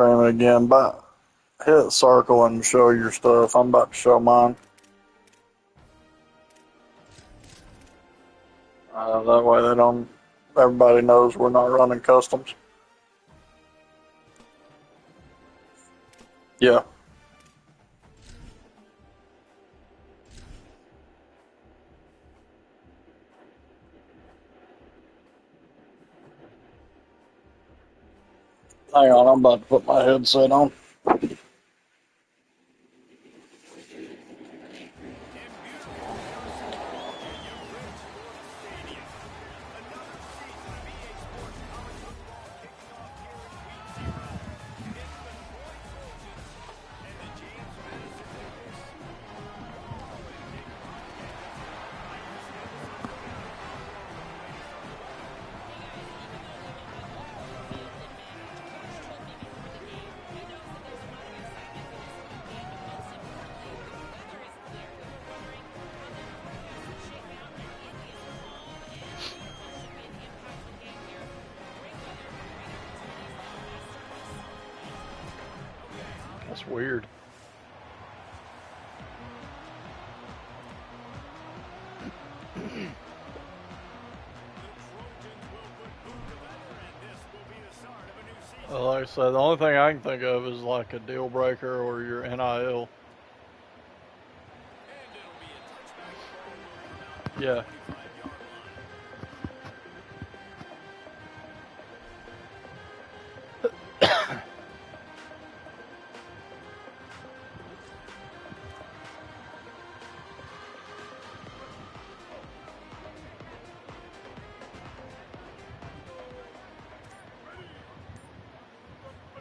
Stream it again, but hit circle and show your stuff. I'm about to show mine. That way they don't. Everybody knows we're not running customs. Yeah. Hang on, I'm about to put my headset on. That's weird. Well, like I said, the only thing I can think of is like a deal breaker or your NIL. Yeah.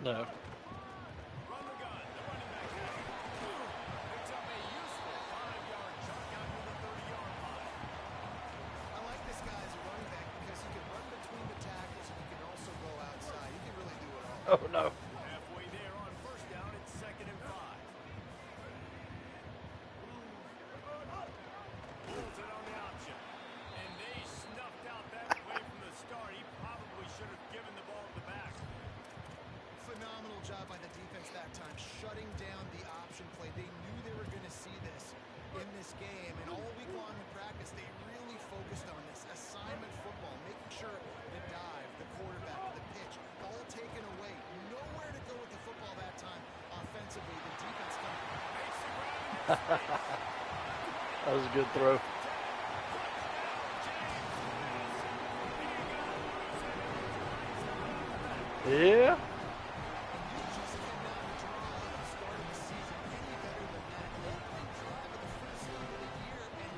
No. Oh no. Halfway there on first down, it's 2nd and 5. Pulls it on the option. And they snuffed out that play from the start. He probably should have given the ball to the back. Phenomenal job by the defense that time, shutting down the option play. They knew they were going to see this in this game, and all week long in practice, they really focused on this assignment football, making sure the dive, the quarterback, the pitch, all taken away. Nowhere to go with the football that time. Offensively, the defense That was a good throw. Yeah.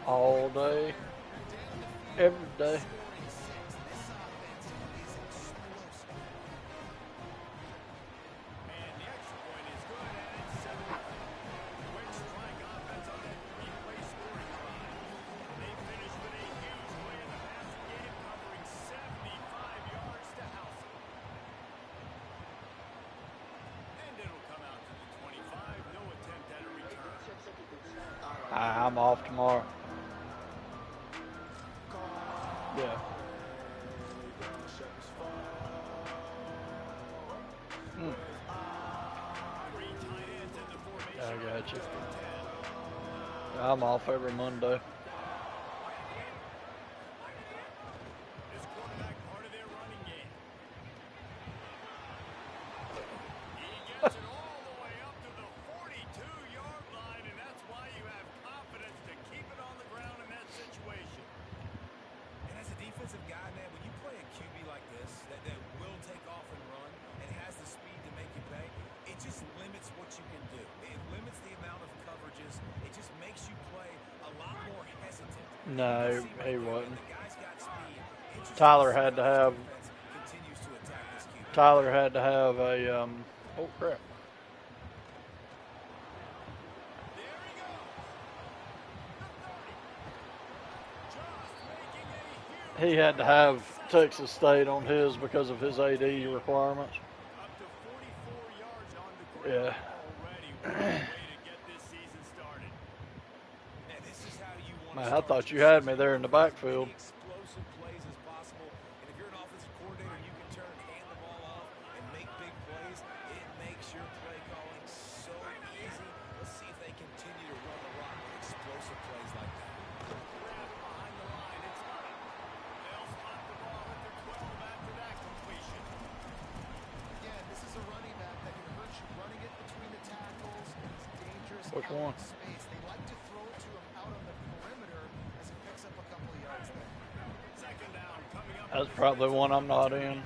All day, every day. I'm off tomorrow. Yeah. I got you. I'm off every Monday. Gets it all the way up to the 42-yard line, and that's why you have confidence to keep it on the ground in that situation. And as a defensive guy, man, when you play a QB like this that will take off and run and has the speed to make you pay, it just limits what you can do. It limits the amount of coverages. It just makes you play a lot more hesitant. No, he wasn't. Tyler had to have a oh crap. He had to have Texas State on his because of his AD requirements. Up to 44 yards on the ground already. Way to get this season started. And this is how you want Man, I thought you had me there in the backfield. explosive plays as possible. And if you're an offensive coordinator, you can turn and hand the ball off and make big plays. It makes Which out one? of space. They like to throw it to him out on the perimeter as he picks up a couple of yards there. Second down coming up. That's probably one I'm not in.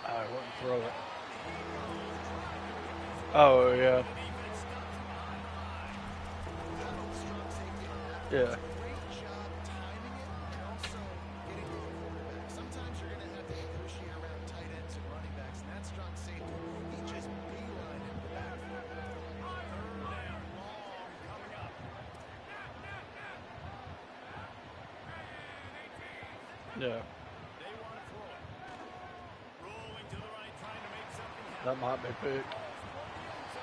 I wouldn't throw it. Oh, yeah. Yeah. Great job timing it and also getting to the quarterback. Sometimes you're going to have to negotiate around tight ends and running backs, and that strong safety, he just beelined into the backfield. Third down long coming up. Yeah. They want to throw it. Rolling to the right, trying to make something happen. That might be picked.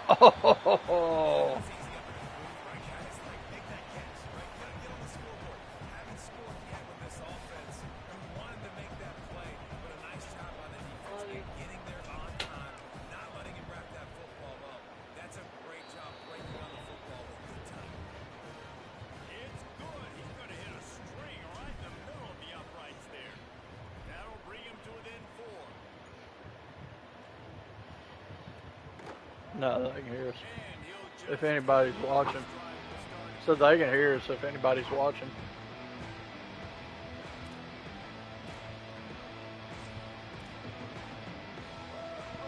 Oh! It's easy up in the booth, right, guys? Like, make that catch, right? Gotta get on the scoreboard. Haven't scored yet with this offense. Who wanted to make that play, but a nice job by the defense in getting there on time, not letting him wrap that football up. That's a great job breaking on the football with good time. It's good. He's going to hit a string right in the middle of the uprights there. That'll bring him to within 4. No, they can hear us. And he'll just If anybody's watching. So they can hear us if anybody's watching.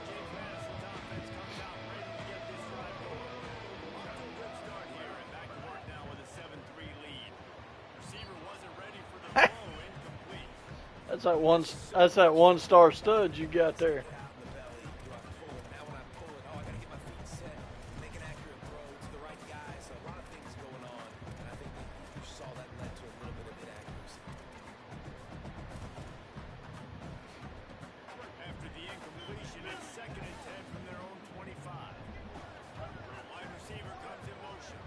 James Madison's offense comes out ready to get this drive going. Off to a good start here and back to work now with a 7-3 lead. Receiver wasn't ready for the throw, incomplete. That's that one-star stud you got there. Get out in the belly. Do I pull it? Now when I pull it, I got to get my feet set, make an accurate throw to the right guy. So a lot of things going on, and I think that you saw that led to a little bit of inaccuracy. After the incompletion, it's 2nd and 10 from their own 25. The wide receiver comes in motion.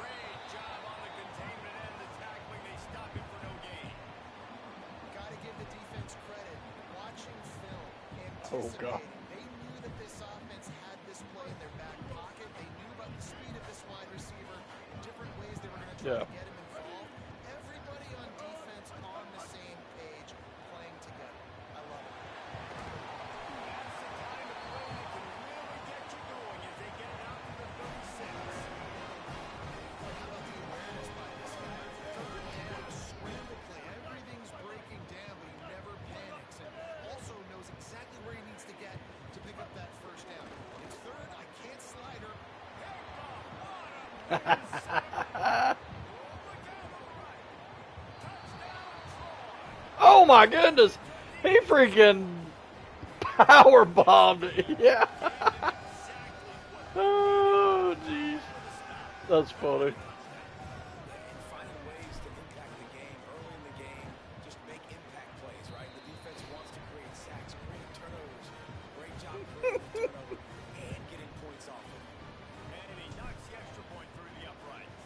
Great job on the containment and the tackling. They stop him for no gain. Got to give the defense credit. Watching film, Oh, God. anticipating. They knew that this offense had this play in their back pocket. They knew about the speed of this wide receiver and different ways they were going to try Yeah. to get him involved. Everybody on defense on the same page, playing together. I love it. That's the kind of play that can really get you going as they get it out to the 36. How about the awareness by this guy? Third down, scramble play. Everything's breaking down, but he never panics and also knows exactly where he needs to get to pick up that first down. It's third, I can't slide her. Oh my goodness! He freaking power bombed it. Yeah. Oh jeez. That's funny. And finding ways to impact the game early in the game, just make impact plays, right? The defense wants to create sacks, create turnovers. Great job creating the turnover and getting points off it. And he knocks the extra point through the uprights.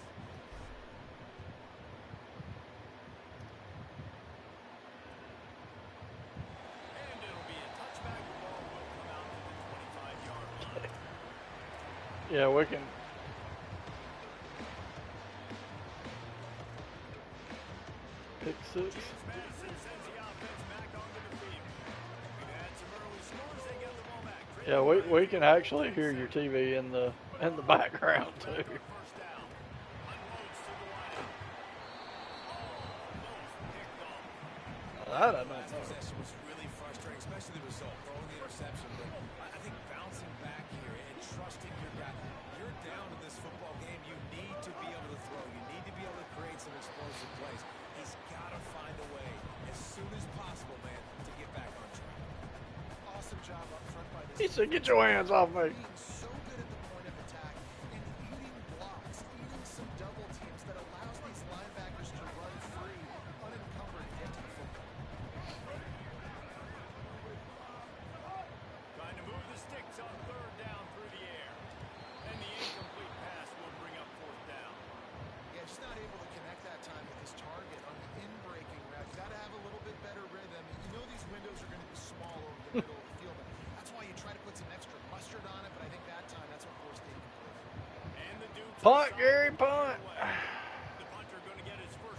And it'll be a touchback. The ball will come out to the 25-yard line. Yeah, we can. Pick 6. James Madison sends the offense back onto the field. We've had some early scores. They get the ball back. Yeah, we can actually hear your TV in the background too. First down. Unloads to the wideout. Almost picked off. I don't Last know. possession was really frustrating, especially the result, throwing the interception. But I think bouncing back here and trusting your guy. You're down in this football game. You need to be able to throw. You need to be able to create some explosive plays. He's got to find a way as soon as possible, man, to get back on track. Awesome job up front by this He said, "Get your hands off me." being so good at the point of attack and eating blocks, eating some double teams that allows these linebackers to run free, unencumbered, and get to the football. Trying to move the sticks on third down through the air. And the incomplete pass will bring up fourth down. Yeah, just not able to connect that time with his target on the in-breaking route. You got to have a little bit better rhythm. You know these windows are going to be small over the middle of the field. That's why you try to put some extra mustard on it, but I think that time that's what forced the incomplete. And the Dukes Punt, Gary, punt. The punter going to get his first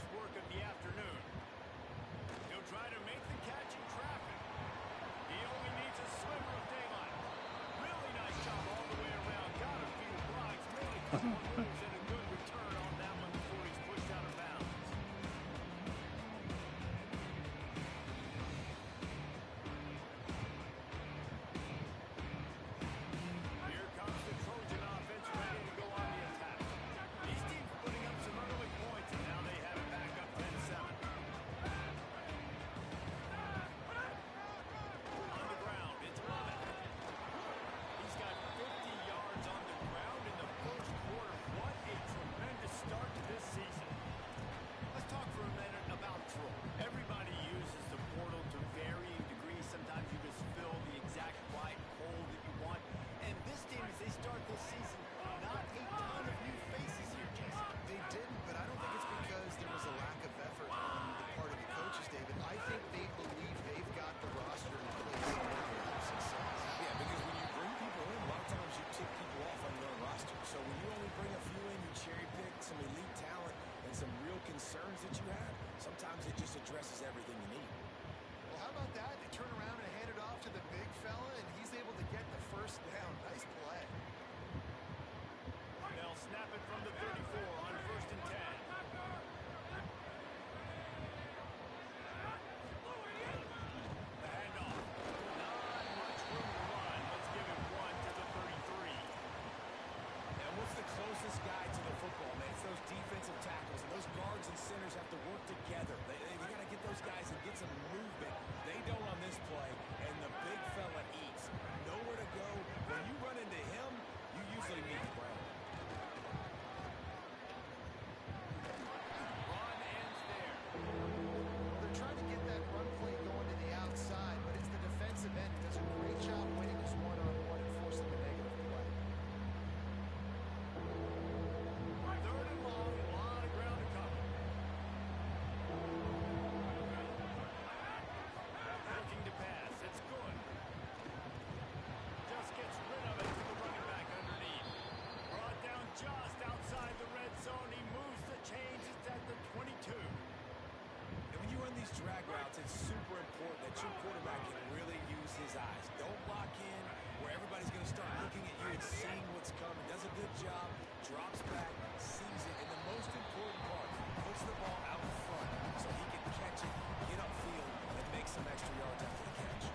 It's seeing what's coming. Does a good job. Drops back, sees it, and the most important part, puts the ball out in front so he can catch it, get upfield, and make some extra yards after the catch.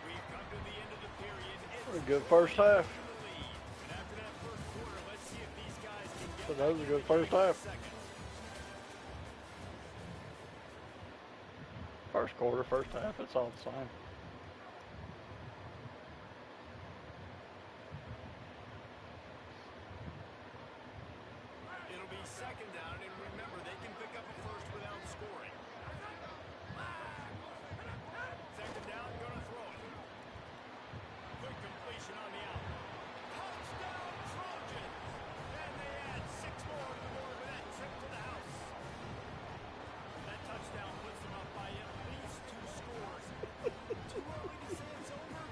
We've come to the end of the period. Pretty good first half. In the lead. And after that first quarter, let's see if these guys can get So that was a back good in the first game in the half. second. First quarter, first half, it's all the same. It'll be second down, and remember, they can pick up a first without scoring. Second down, gonna throw it. Quick completion on the out. Touchdown, Trojans! And they add 6 more to the board with that trip to the house. That touchdown puts them up by at least 2 scores. Too early to say it's over?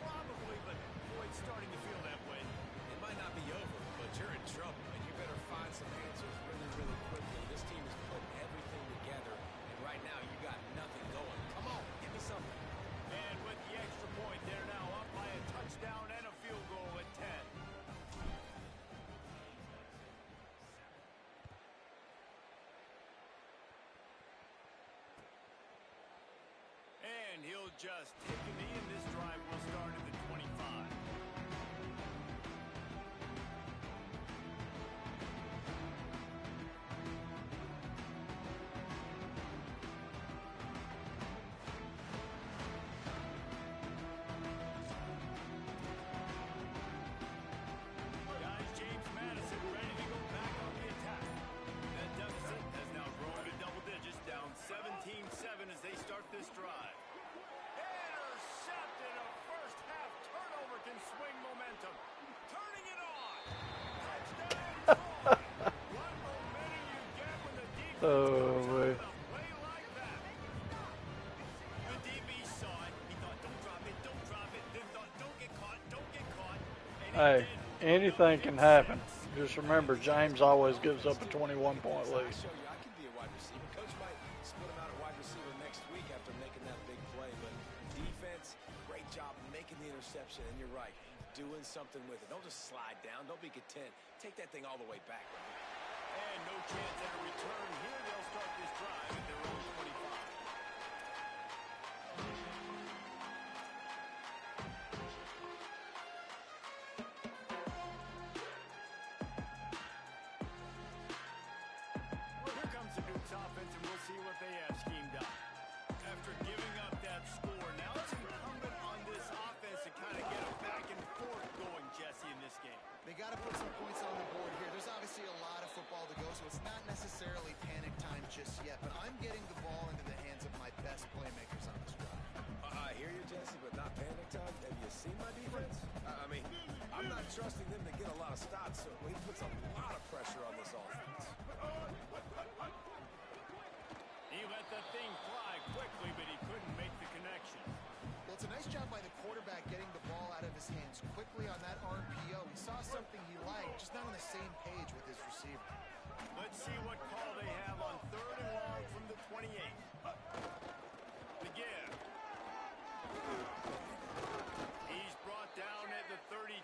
Probably, but boy, it's starting to feel that way. It might not be over, but you're in trouble, and you better find some answers really, really quickly. This team is putting everything together, and right now you got nothing going. Come on, give me something. And with the extra point, they're now up by a touchdown and a field goal at 10. And he'll just take a knee, and this drive will start at the 25. Guys, James Madison ready to go back on the attack. That deficit has now grown to double digits, down 17-7 as they start this drive. Intercepted. A first half turnover can swing momentum. Turning it on. Touchdown, Troy. What momentum you get when the defense comes out with a play like that. The DB saw it. He thought, don't drop it, don't drop it. Then thought, don't get caught, don't get caught. And he Hey, did. anything can happen. Just remember, James always gives up a 21-point I lead. show you, I can be a wide receiver. Coach might split him out at wide receiver next week after making that big play, but defense, great job making the interception, and you're right, doing something with it. Don't just slide down. Don't be content. Take that thing all the way back. And no chance at a return here. They'll start this drive at their own 25. Well, here comes the Duke's offense, and we'll see what they have schemed up. After giving up that score, now it's incumbent on this offense to kind of get a back and forth going, Jesse, in this game. They got to put some points on the board here. There's obviously a lot of football to go, so it's not necessarily panic time just yet, but I'm getting the ball into the hands of my best playmakers on this drive. I hear you, Jesse, but not panic time. Have you seen my defense? I mean, I'm not trusting them to get a lot of stops, so he puts a lot of pressure on this offense. He let the thing fly quickly, but he couldn't make the connection. Well, it's a nice job by the quarterback getting the ball out of his hands quickly on that RPO. He saw something he liked, just not on the same page with his receiver. Let's see what call they have on 3rd and long from the 28. The give. He's brought down at the 33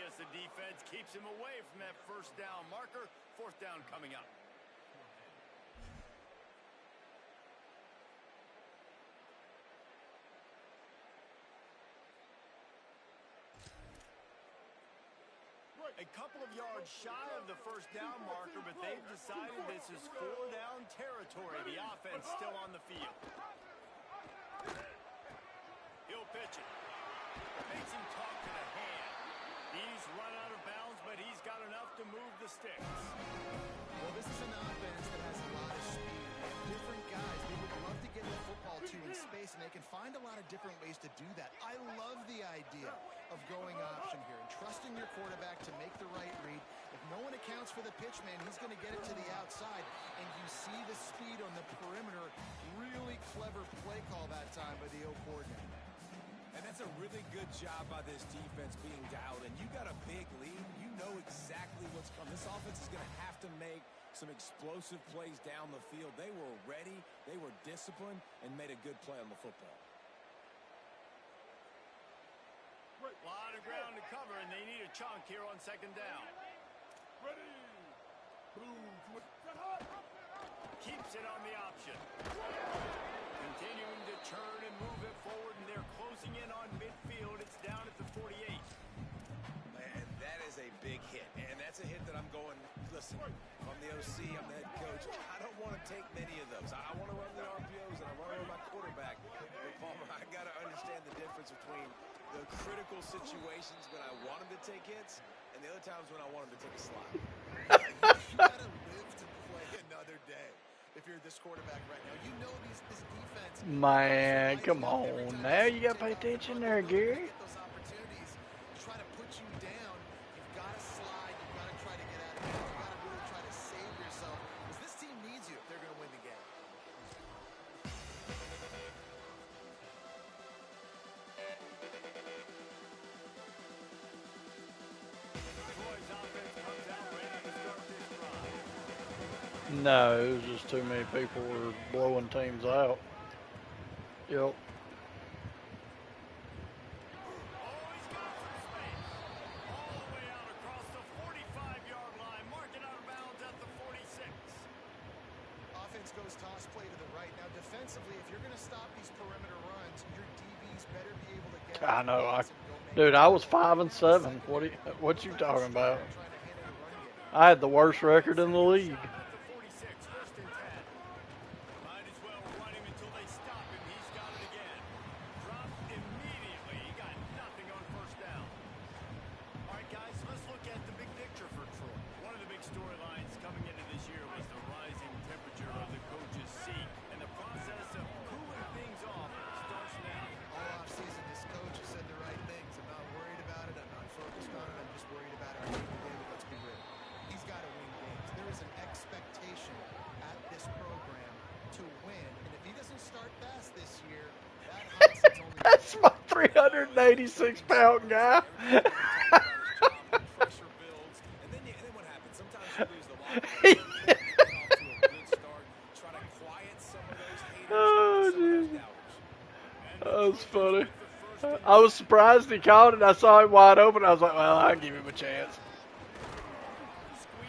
as the defense keeps him away from that first down marker. 4th down coming up. A couple of yards shy of the first down marker, but they've decided this is 4-down territory. The offense still on the field. He'll pitch it. Makes him talk to the hand. He's run out of bounds, but he's got enough to move the sticks. Well, this is an offense that has a lot of speed. They have different guys they would love to get the football to in space, and they can find a lot of different ways to do that. I love the idea of going option here and trusting your quarterback to make the right read. If no one accounts for the pitch, man, he's going to get it to the outside, and you see the speed on the perimeter. Really clever play call that time by the O coordinator. And that's a really good job by this defense being dialed in. You got a big lead. You know exactly what's coming. This offense is going to have to make some explosive plays down the field. They were ready, they were disciplined, and made a good play on the football. A lot of ground to cover, and they need a chunk here on second down. Ready. Keeps it on the option. Continuing to turn and move it forward, and they're closing in on midfield. It's down at the 48. Man, that is a big hit, and that's a hit that I'm going, listen, I'm the OC, I'm the head coach. I don't want to take many of those. I want to run the RPOs, and I want to run my quarterback. But, Palmer, I got to understand the difference between the critical situations when I want him to take hits and the other times when I want him to take a slide. You gotta live to play another day. If you're this quarterback right now, you know this defense. Man, come on. Now you got to pay attention there, Gary. Get those opportunities to try to put you down. You've got to slide. You've got to try to get out of it. You've got to really try to save yourself because this team needs you if they're going to win the game. Troy's offense comes out ready to start this drive. No, it was just too many people were blowing teams out. Yep. Oh, he's got some space. All the way out across the 45-yard line. Marking out of bounds at the 46. Offense goes toss play to the right. Now, defensively, if you're going to stop these perimeter runs, your DBs better be able to get. I know. Dude, I was 5-7. What you talking about? I had the worst record in the league. At the 46, first and 10. Might as well run him until they stop him. He's got it again. Dropped immediately. He got nothing on first down. All right, guys, let's look at the big picture for Troy. One of the big storylines coming into this year was the rising temperature of the coach's seat. And the process of cooling things off starts now. All offseason, this coach has said the right things. I'm not worried about it. I'm not focused on it. I'm just worried about it. Let's be real. He's got to win games. There is an expectation at this program to win. And if he doesn't start fast this year, that hot seat's only That's my 386-pound guy. Pressure builds, and then what happens? Sometimes you lose the locker room. Get off to a good start. Try to quiet some of those haters, Oh, some of those dude. doubters. That was funny. I was surprised he called it. I saw him wide open. I was like, well, I'll give him a chance.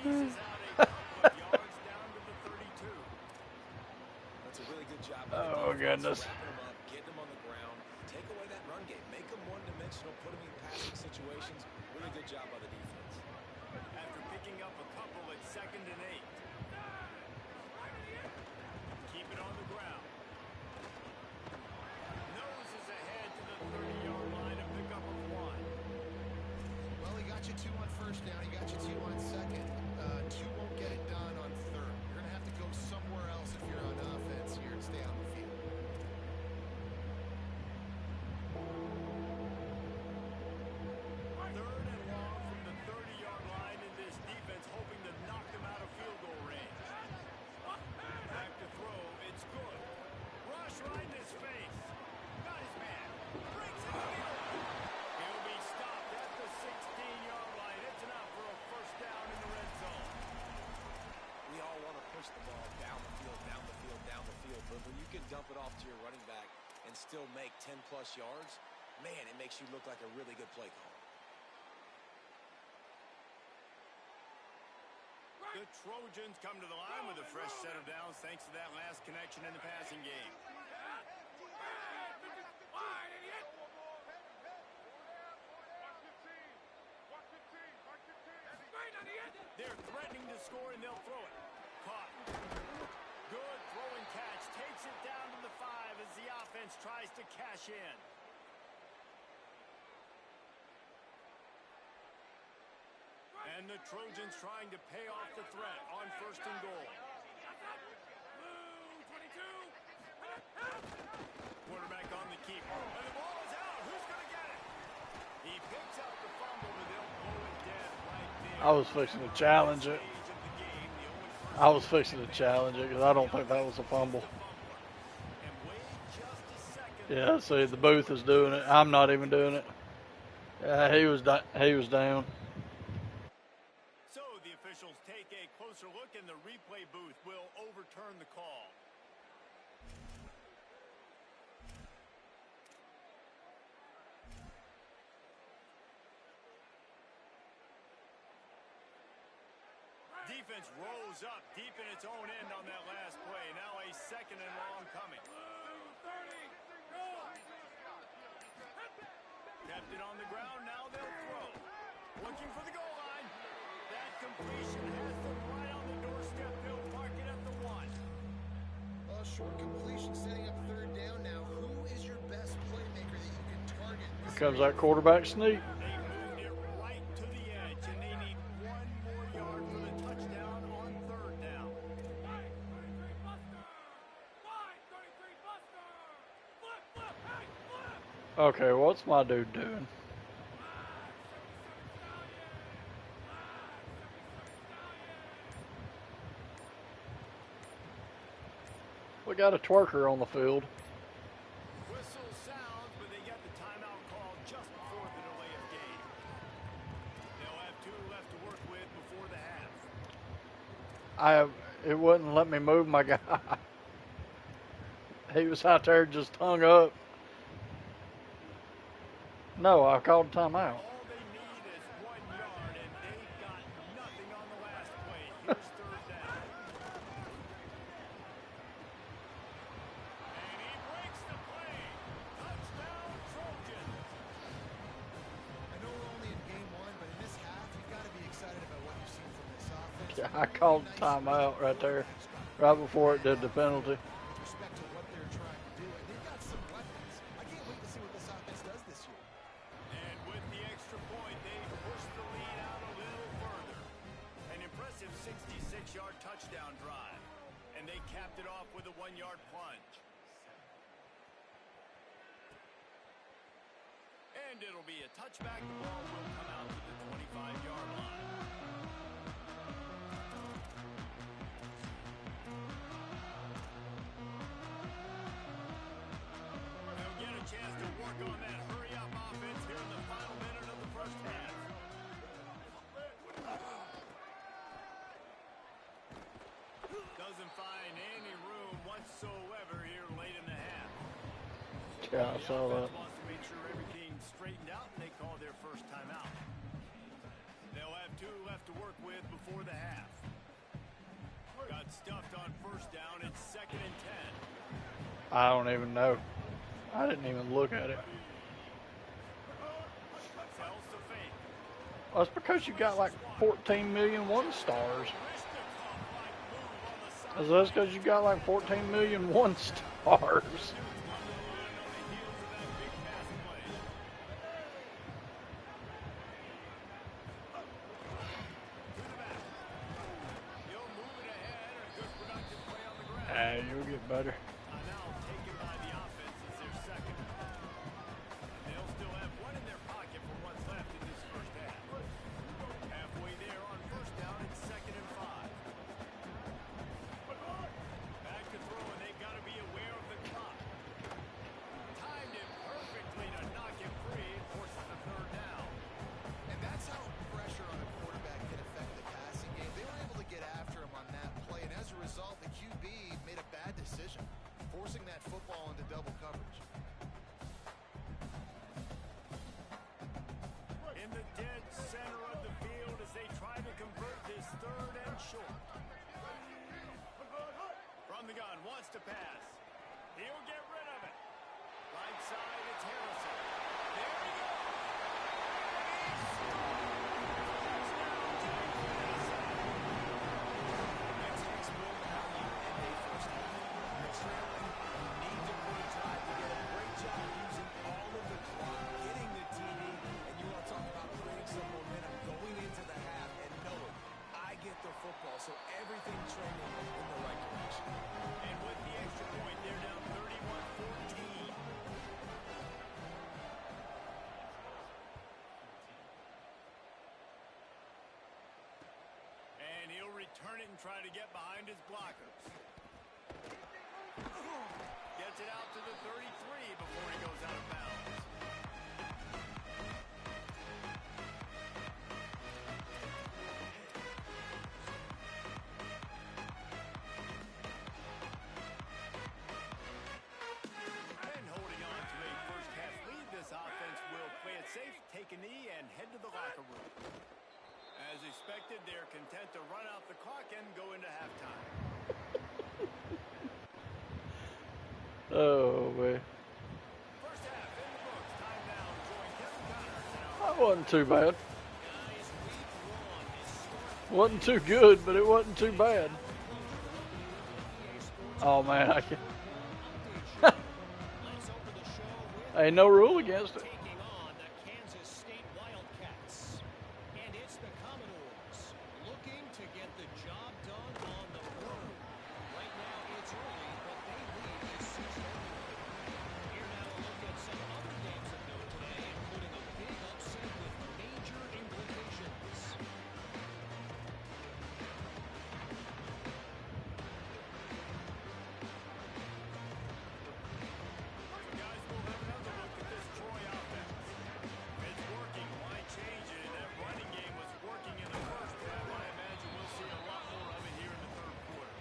Squeezes out a couple of yards down to the 32. That's a really good job. Oh, goodness. Wrapping them up, getting them on the ground, take away that run game, make them one-dimensional, put them in passing situations. Really good job by the defense. After picking up a couple at 2nd and 8. Keep it on the ground. Noses ahead to the 30-yard line, a pickup of 1. Well, he got you 2 on first down. He got you 2 on second. 2 won't get it done on third. You're going to have to go somewhere else if you're on offense here to stay on the field. Third and long from the 30-yard line, and this defense hoping to knock them out of field goal range. Back to throw. It's good. Rush right in his face. Got his man. Breaks it in the open. He'll be stopped at the 16-yard line. It's enough for a first down in the red zone. We all want to push the ball down the field, down the field, down the field. But when you can dump it off to your running back and still make 10-plus yards, man, it makes you look like a really good play call. The Trojans come to the line with a fresh set of downs thanks to that last connection in the passing game. They're threatening to score, and they'll throw it. Caught. Good throw and catch. Takes it down to the 5 as the offense tries to cash in. And the Trojans trying to pay off the threat on 1st and goal. Quarterback on the keep. And the ball is out. Who's going to get it? He picks up the fumble, but they'll blow it dead right there. I was fixing to challenge it. Stage of the game, the 0-5 I was fixing to challenge it because I don't think that was a fumble. And wait just a second. Yeah, see, the booth is doing it. I'm not even doing it. He was down. So the officials take a closer look, and the replay defense rose up deep in its own end on that last play. Now a second and long coming. Kept it on the ground. Now they'll throw. Looking for the goal line. That completion has them right on the doorstep. They'll park it at the 1. A short completion setting up third down now. Who is your best playmaker that you can target? Here comes that quarterback sneak. They moved it right to the edge, and they need 1 more yard for the touchdown on third down. Okay, what's my dude doing? We got a twerker on the field. Whistle sounds, but they get the timeout call just before the delay of game. They'll have 2 left to work with before the half. It wouldn't let me move my guy. He was out there just hung up. No, I called timeout. All they need is 1 yard, and they've got nothing on the last play. Here's third down. And he breaks the play. Touchdown, Trojans. I know we're only in game 1, but in this half, you've got to be excited about what you've seen from this offense. Yeah, I called timeout right there, right before it did the penalty. With respect to what they're trying to do, and they've got some weapons. I can't wait to see what this offense does this year. And with the extra point, they push the lead out a little further. An impressive 66-yard touchdown drive. And they capped it off with a 1-yard plunge. And it'll be a touchback. The ball will come out to the 25-yard line. They'll get a chance to work on that hurry-up offense here in the final minute of the first half. Doesn't find any room whatsoever here late in the half. Yeah, I The saw that. offense wants to make sure everything's straightened out, and they call their first timeout. They'll have 2 left to work with before the half. Got stuffed on first down. It's 2nd and 10. I don't even know. I didn't even look at it. Sells to fake. Well, that's because you got like 14 million 1-stars. That's because you got like 14 million 1-stars. Ah, you'll get better. Now taken by the offense as their second. They'll still have 1 in their pocket for what's left in this first half. Halfway there on first down, it's 2nd and 5. Back to throw, and they've got to be aware of the clock. Timed it perfectly to knock him free and forces the third down. And that's how pressure on a quarterback can affect the passing game. They were able to get after him on that play, and as a result, the QB made a bad decision, forcing that football into double coverage. In the dead center of the field as they try to convert this 3rd and short. From the gun, wants to pass. He'll get rid of it. Right side, it's Harrison. There he goes. It takes more value in a first half. You're trailing, you need to put a drive together. Great job using all of the clock, hitting the TV, and you want to talk about creating some momentum going into the half and knowing I get the football, so everything trending in the right direction. And with the extra point, they're down 31-14. And he'll return it and try to get behind his blockers. Gets it out to the 33 before he goes out of bounds. And holding on to a first-half lead, this offense will play it safe, take a knee, and head to the locker room. As as expected, they're content to run out the clock and go into halftime. Oh, man. First half in the books. Time now to join Kevin Connors and our That wasn't too bad. guys. Week one is starting. Wasn't too good, but it wasn't too bad. Oh, man. I can't. Let's open the show with Ain't no rule against it. taking on the Kansas State Wildcats. And it's the Commodores looking to get the job done on the road. Right now it's early, but they lead this season. Here now a look at some other games of note today, including a big upset with major implications. Guys, we'll have another look at this Troy offense. It's working. Why change it? And that running game was working in the first half. I imagine we'll see a lot more of it here in the third quarter.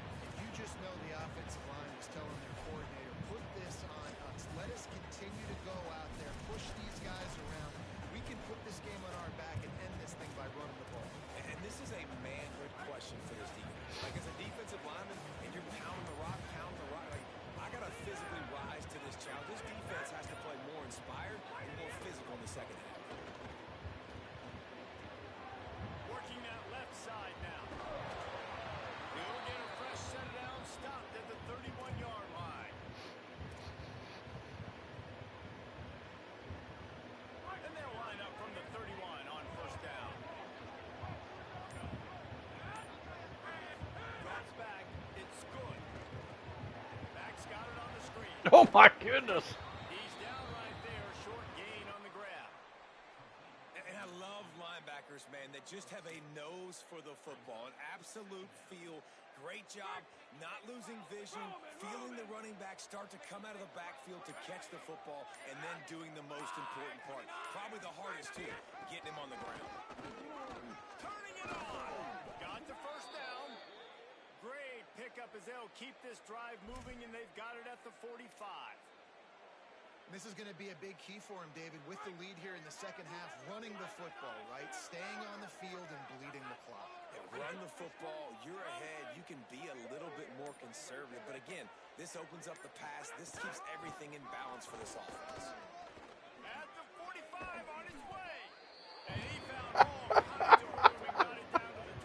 You just know the offensive line was telling their coordinator, put this on us. Let us continue to go out there, push these guys around. We can put this game on our back and end this thing by running the ball. And this is a manhood question for this defense. Like, as a defensive lineman, and you're pounding the rock, like, I got to physically rise to this challenge. This defense has to play more inspired and more physical in the second half. Working that left side now. He'll get a fresh set down, stopped at the 31-yard line. And they'll line up from the 31 on first down. Drops back. It's good. Back's got it on the screen. Oh, my goodness. He's down right there. Short gain on the grab. And I love linebackers, man, that just have a nose for the football, an absolute feel. Great job not losing vision, feeling the running back start to come out of the backfield to catch the football, and then doing the most important part. Probably the hardest, too, getting him on the ground. Turning it on. Got the first down. Great pickup as they'll keep this drive moving, and they've got it at the 45. This is going to be a big key for him, David, with the lead here in the second half, running the football, right? Staying on the field and bleeding the clock. And run the football, you're ahead, you can be a little bit more conservative. But again, this opens up the pass. This keeps everything in balance for this offense. At the 45 on his way. And he found home. And got it down to the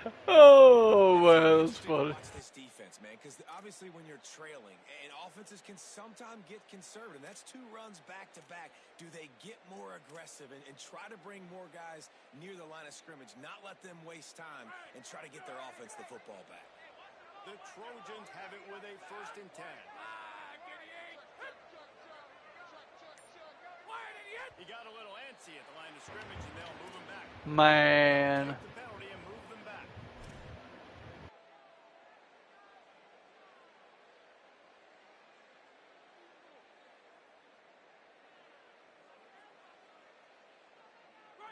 28. Oh, man, that's funny. Watch this defense, man, because obviously when you're trailing, and offenses can sometimes get conservative. That's two runs back-to-back. Do they get more aggressive and try to bring more guys near the line of scrimmage, not let them waste time, and try to get their offense the football back? The Trojans have it with a 1st and 10. He got a little antsy at the line of scrimmage, and they'll move him back. Man. Take the penalty and move them back.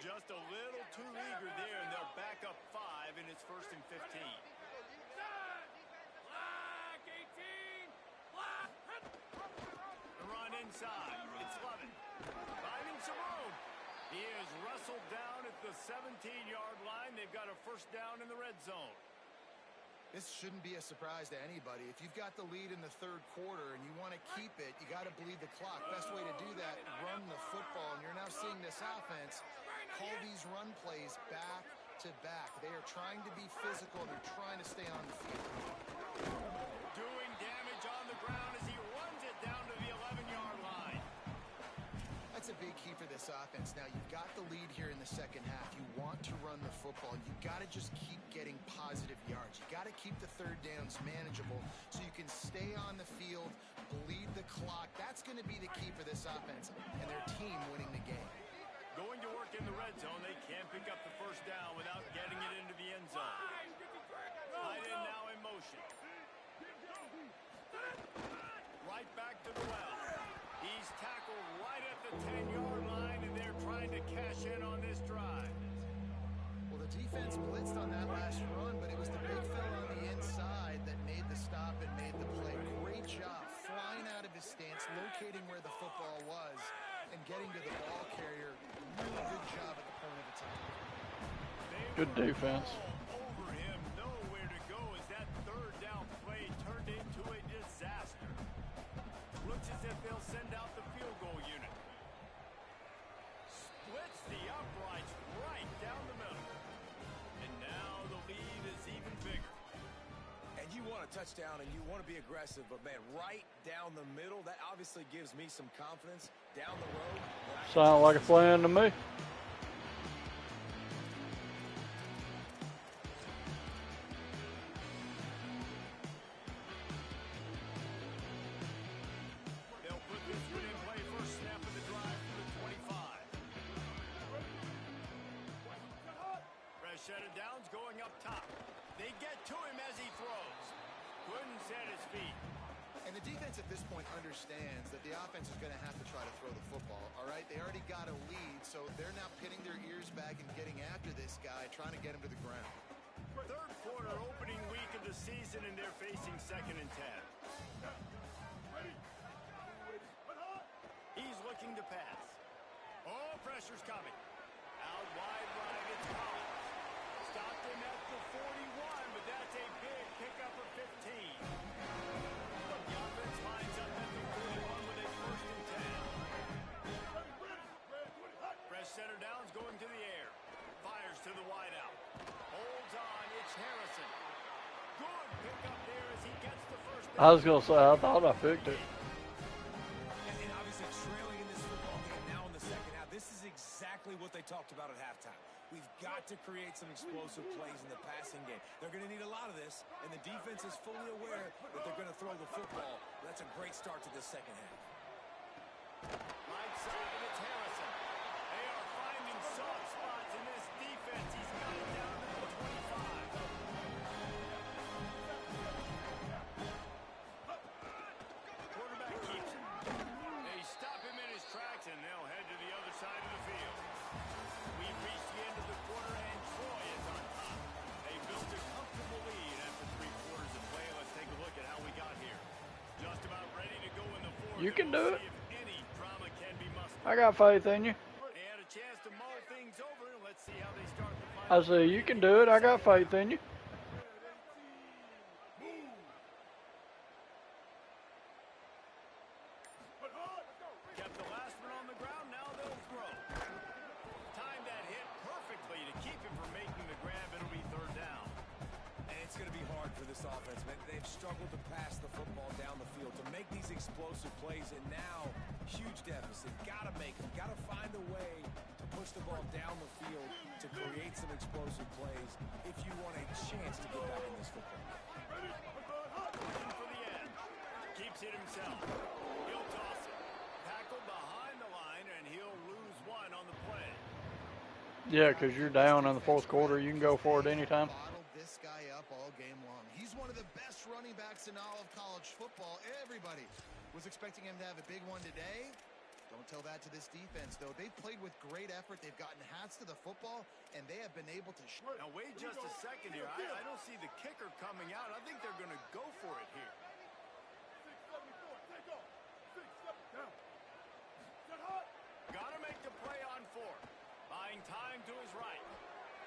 Just a little too eager there, and they'll back up 5, and it's 1st and 15. The run inside. It's Lovett. Finding some room. He is wrestled down at the 17-yard line. They've got a first down in the red zone. This shouldn't be a surprise to anybody. If you've got the lead in the third quarter and you want to keep it, you got to bleed the clock. Best way to do that, run the football. And you're now seeing this offense call these run plays back to back. They are trying to be physical. They're trying to stay on the field. Doing damage on the ground as he runs it down to the 11-yard line. That's a big key for this offense. Now, you've got the lead here in the second half. You want to run the football. You got to just keep getting positive yards. You got to keep the third downs manageable so you can stay on the field, bleed the clock. That's going to be the key for this offense and their team winning the game. Going to work in the red zone. They can't pick up the first down without getting it into the end zone. Tight end now in motion. Right back to the well. He's tackled right at the 10-yard line, and they're trying to cash in on this drive. Well, the defense blitzed on that last run, but it was the big fella on the inside that made the stop and made the play. Great job flying out of his stance, locating where the football was, and getting to the ball carrier. Really good job at the point of attack. They Good defense. Over him, nowhere to go as that third down play turned into a disaster. Looks as if they'll send out the field goal unit. Splits the uprights right down the middle. And now the lead is even bigger. And you want a touchdown and you want to be aggressive, but man, right down the middle, that obviously gives me some confidence down the road. Sound like a plan to me. They'll put this one in play first snap of the drive for the 25. Fresh set of downs going up top. They get to him as he throws. Couldn't set his feet. And the defense at this point understands that the offense is going to have to try to throw the football, all right? They already got a lead, so they're now pitting their ears back and getting after this guy, trying to get him to the ground. Third quarter opening week of the season, and they're facing 2nd and 10. He's looking to pass. Oh, pressure's coming. Out wide right, it's Collins. Stopped him at the 41, but that's a big pickup of 15. The offense lines up at the 41 with a 1st and 10. Fresh center downs going to the air. Fires to the wideout. Holds on, it's Harrison. Good pickup there as he gets the first down. I was going to say, I thought I picked it. And obviously trailing in this football game now in the second half, this is exactly what they talked about at halftime. We've got to create some explosive plays in the passing game. They're going to need a lot of this, and the defense is fully aware that they're going to throw the football. That's a great start to this second half. Right side, and it's Harrison. They are finding soft spots in this defense. He's got it down to the 25. Quarterback keeps him. They stop him in his tracks, and they'll head to the other side of the field. We've reached the end of the quarter, and Troy is on top. They built a comfortable lead after 3 quarters of play. Let's take a look at how we got here. Just about ready to go in the fourth. You can do it. See if any drama can be mustered. I got faith in you. They had a chance to mull things over. Let's see how they start the I final. say, you can do it. I got faith in you. Kept the last one on the ground. Now they'll throw. Timed that hit perfectly to keep him from making the grab. It'll be 3rd down. And it's going to be hard for this offense, man. They've struggled to pass the football down the field, to make these explosive plays, and now huge deficit. Got to make them. Got to find a way to push the ball down the field to create some explosive plays if you want a chance to get back in this football. Looking for the end. Keeps it himself. He'll toss it. Tackled behind the line, and he'll lose 1 on the play. Yeah, because you're down in the 4th quarter. You can go for it anytime. Bottled this guy up all game long. He's one of the best running backs in all of college football. Everybody was expecting him to have a big one today. Don't tell that to this defense, though. They've played with great effort. They've gotten hats to the football, and they have been able to... Now, wait just a second here. I don't see the kicker coming out. I think they're going to go for it here. Got to make the play on 4th. Buying time to his right.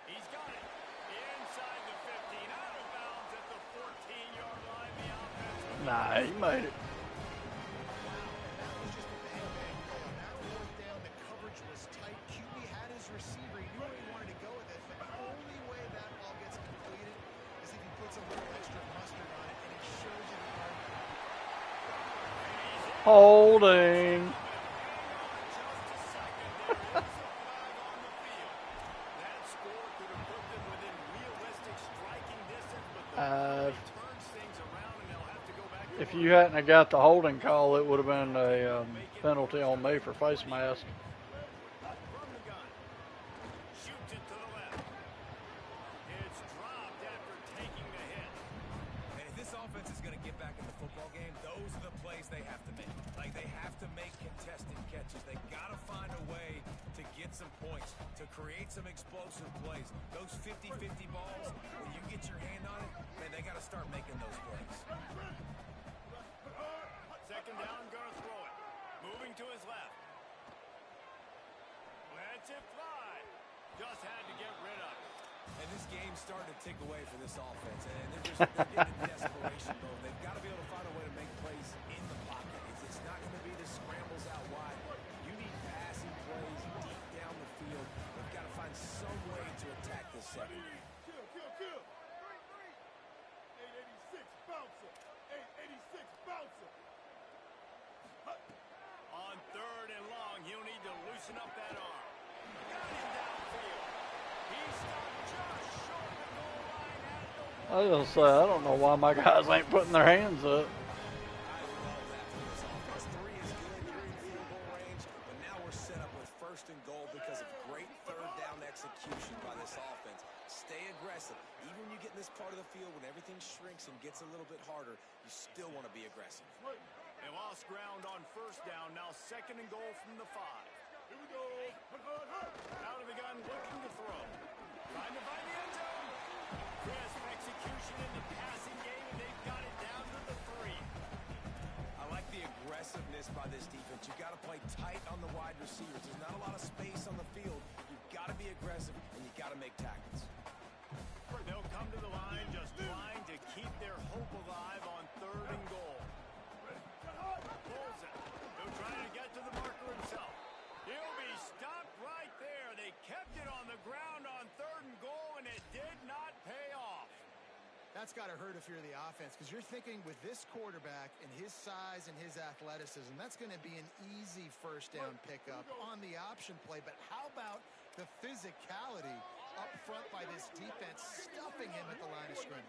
He's got it. Inside the 15. Out of bounds at the 14-yard line. The offense. Nah, he made it. That was just a bang-bang play. On that 4th down, the coverage was tight. QB had his receiver. He knew where he wanted to go with it, but the only way that ball gets completed is if he puts a little extra mustard on it, and it shows you the hard work. Holding. If you hadn't have got the holding call, it would have been a penalty on me for face mask. From the gun. Shoots it to the left. It's dropped after taking the hit. And if this offense is going to get back in the football game, those are the plays they have to make. Like, they have to make contested catches. They got to find a way to get some points, to create some explosive plays. Those 50-50 balls, when you get your hand on it, man, they got to start making those plays. 2nd down, gonna throw it. Moving to his left. Lets it fly. Just had to get rid of it. And this game's starting to tick away for this offense, and they're getting in desperation mode. They've got to be able to find a way to make plays in the pocket. It's not going to be the scrambles out wide. You need passing plays deep down the field. They've got to find some way to attack this secondary. Kill. 886 bouncer. 886 bouncer. On third and long, he'll need to loosen up that arm. Got him downfield. He stopped just short of the goal line at the I was gonna say, I don't know why my guys ain't putting their hands up. I love that for this offense. 3 is good. 3 in field goal range, but now we're set up with first and goal because of great third down execution by this offense. Stay aggressive. Even when you get in this part of the field, when everything shrinks and gets a little bit harder, you still want to be aggressive. They lost ground on first down. Now second and goal from the 5. Here we go. Out of the gun, looking to throw. Trying to find the end zone. Crisp execution in the passing game, and they've got it down to the 3. I like the aggressiveness by this defense. You've got to play tight on the wide receivers. There's not a lot of space on the field. You've got to be aggressive, and you've got to make tackles. They'll come to the line just trying to keep their hope alive on third and goal. Pulls it. He'll try to get to the marker himself. He'll be stopped right there. They kept it on the ground on third and goal, and it did not pay off. That's got to hurt if you're the offense, because you're thinking with this quarterback and his size and his athleticism, that's going to be an easy first down pickup on the option play. But how about the physicality up front by this defense, stuffing him at the line of scrimmage?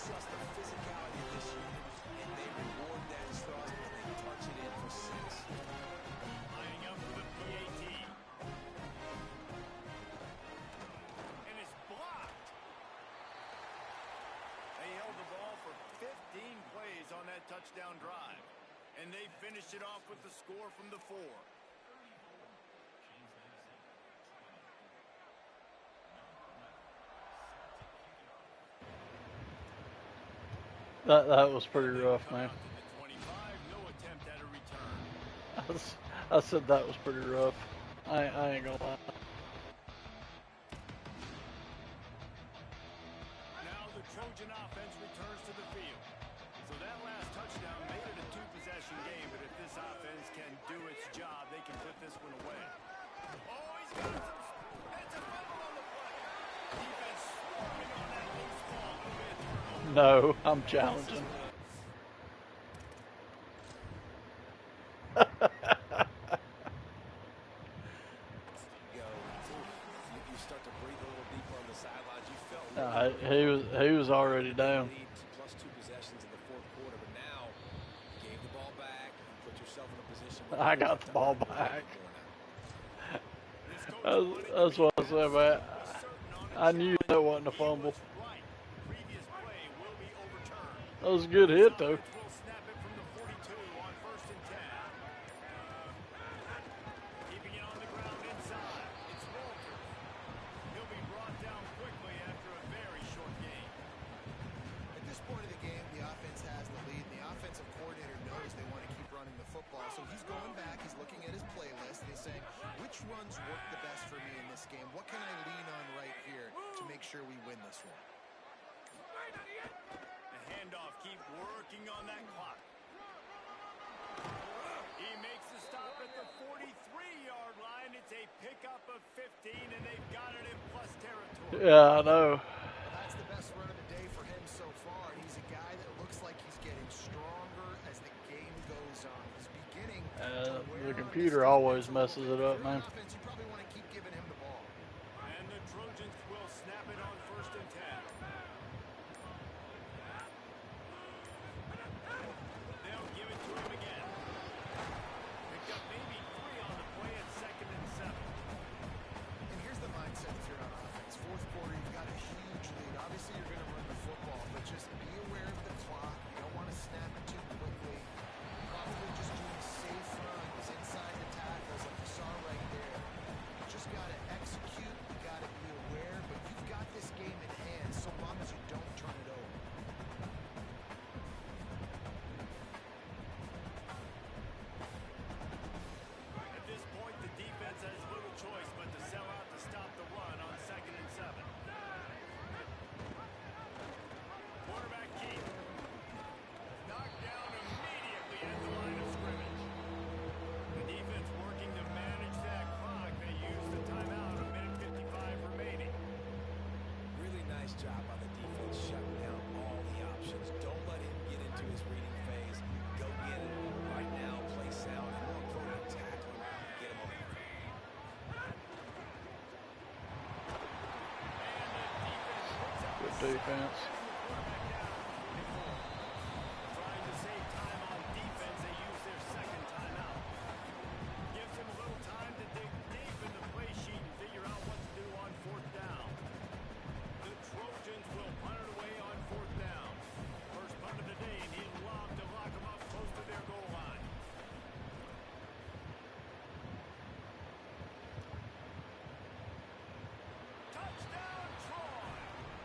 Trust the physicality of this unit, and they reward that trust when they touch it in for 6. Lining up with a PAT. And it's blocked. They held the ball for 15 plays on that touchdown drive. And they finished it off with the score from the 4. That was pretty rough, man. 25, no attempt at a return. I said that was pretty rough. I ain't gonna lie. Now the Trojan offense returns to the field. So that last touchdown made it a 2-possession game, but if this offense can do its job, they can put this one away. Oh, he's got some. It's a fumble on the play. Defense swarming on that loose ball. It'll be a turnover. No, I'm challenging. You start to breathe a little deeper on the sidelines. You felt He was already down. plus 2 possessions in the 4th quarter, but now you gave the ball back. You put yourself in a position where I got the ball back. That's what I said, man. I knew that wasn't a fumble. Right. Previous play will be overturned. That was a good hit, though. Will snap it from the 42 on 1st and 10. Keeping it on the ground inside. It's Walters. He'll be brought down quickly after a very short game. At this point of the game, the offense has the lead. The offensive coordinator knows they want to keep running the football. So he's going back, he's looking at his playlist, and he's saying, which runs work the best for me in this game? What can I lean on right here to make sure we win this one? The handoff, keep working on that clock. He makes the stop at the 43-yard line. It's a pickup of 15, and they've got it in plus territory. Yeah, I know. That's the best run of the day for him so far. He's a guy that looks like he's getting stronger as the game goes on. He's beginning to wear The on computer his always teammates a messes little it bit. up, If you're man. an offense, you probably want to keep giving him the ball. And the Trojans will snap it on 1st and 10. They'll give it to him again. Picked up maybe 3 on the play at 2nd and 7. And here's the mindset if you're on offense. 4th quarter, you've got a huge lead. Obviously, you're going to run the football, but just be aware of the clock. You don't want to snap it too quickly. Probably just doing safe runs inside the tackles like you saw right there. defense. Trying to save time on defense, they use their second timeout. Gives him a little time to dig deep in the play sheet and figure out what to do on fourth down. The Trojans will punt it away on fourth down. First punt of the day, and he'll lob to lock them up close to their goal line. Touchdown, Troy!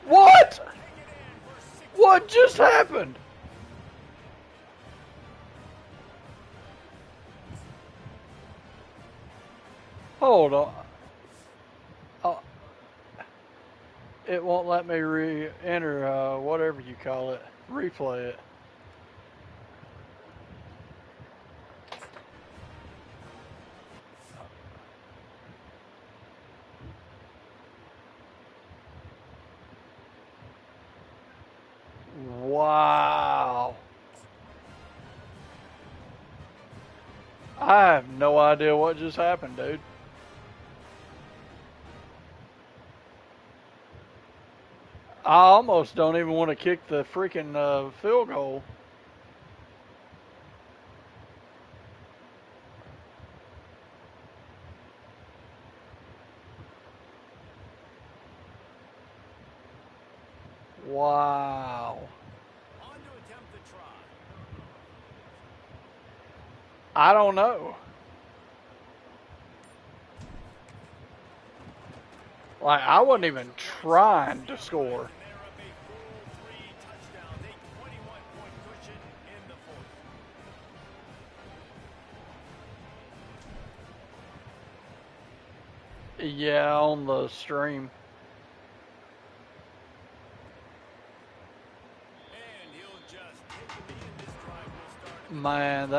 What? Take it in for 6. What just happened? Hold on. Oh, it won't let me re-enter whatever you call it. Replay it. Wow. I have no idea what just happened, dude. I almost don't even want to kick the freaking field goal. Wow. On to attempt the try. I don't know. Like, I wasn't even trying to score. And they're up a full 3 touchdowns, a 21-point cushion in the fourth. Yeah, on the stream. And he'll just take the knee, and this drive will start. Man,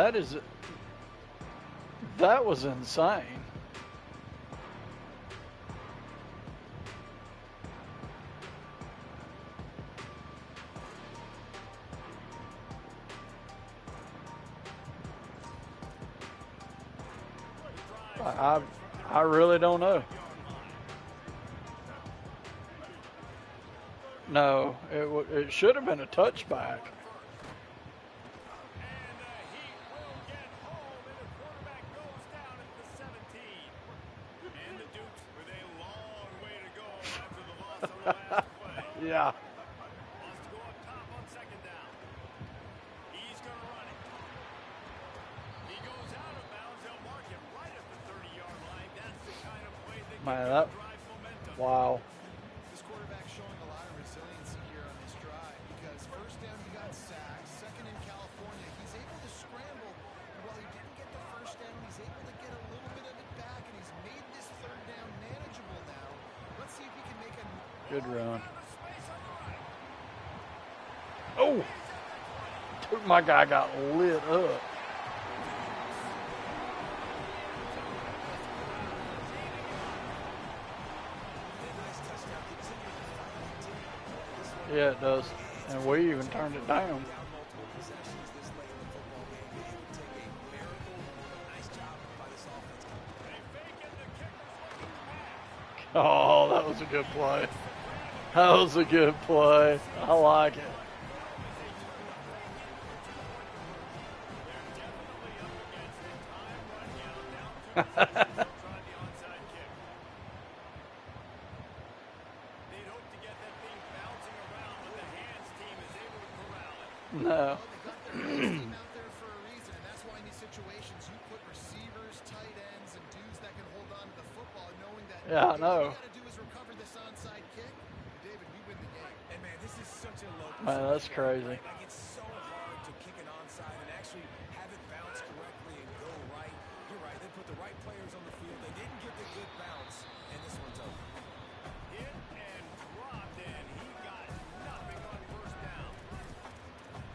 that was insane. I really don't know. No, it should have been a touchback. And he will get home, and the quarterback goes down at the 17. And the Dukes with a long way to go after the loss on the last play. Yeah. Wants to go up top on second down. He's going to run it. He goes out of bounds. They'll mark him right at the 30-yard line. That's the kind of play that Man, can drive momentum. Wow. This quarterback showing a lot of resiliency here on this drive because first down he got sacked, second in California, he's able to scramble. And while he didn't get the first down, he's able to get a little bit of it back, and he's made this third down manageable now. Let's see if he can make a Good run. Out of space on the right. Oh, dude, my guy got lit up. Yeah, it does. And we even turned it down. Oh, that was a good play. That was a good play. I like it. No. Well, they got their team out there for a reason, and that's why in these situations you put receivers, tight ends, and dudes that can hold on to the football, knowing that Yeah, I know. all we got to do is recover this onside kick. David, we win the game. And man, this is such a low Man, that's crazy. Like it's so hard to kick an onside and actually have it bounce correctly and go right. You're right. They put the right players on the field. They didn't get the good bounce, and this one's over. Hit and dropped, and he got nothing on first down.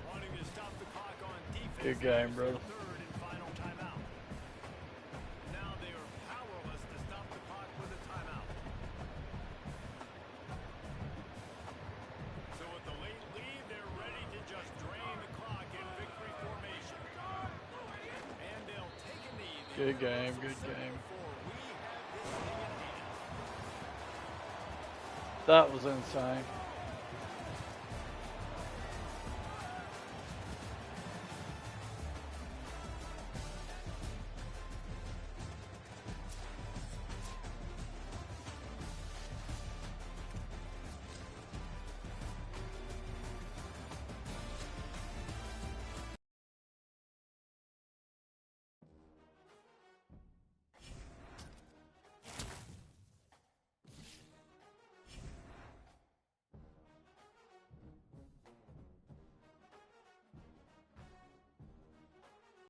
Wanting to stop the clock on defense. Good game, brother. Third and final timeout. Now they are powerless to stop the clock with a timeout. So with the late lead, they're ready to just drain the clock in victory formation. And they'll take a knee. Good game, good game. Before we have this thing in hand. That was insane.